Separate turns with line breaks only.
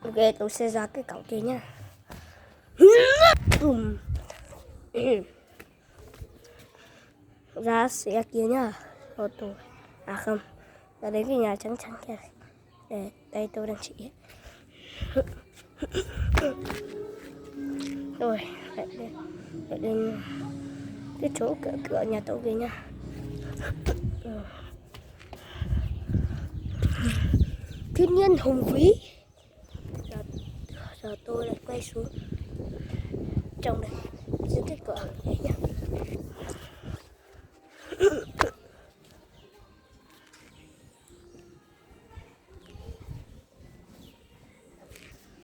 Ok, tôi sẽ ra cái cổng kia nha. Ra xe kia nha. Ô tô. À không, ra đến cái nhà trắng trắng kia. Đây tôi đang chỉ. Rồi, lại đến cái chỗ cửa nhà tôi kia nha. Thiên nhiên hùng vĩ. Giờ tôi lại quay xuống trong này, dưới cái cửa này nhá.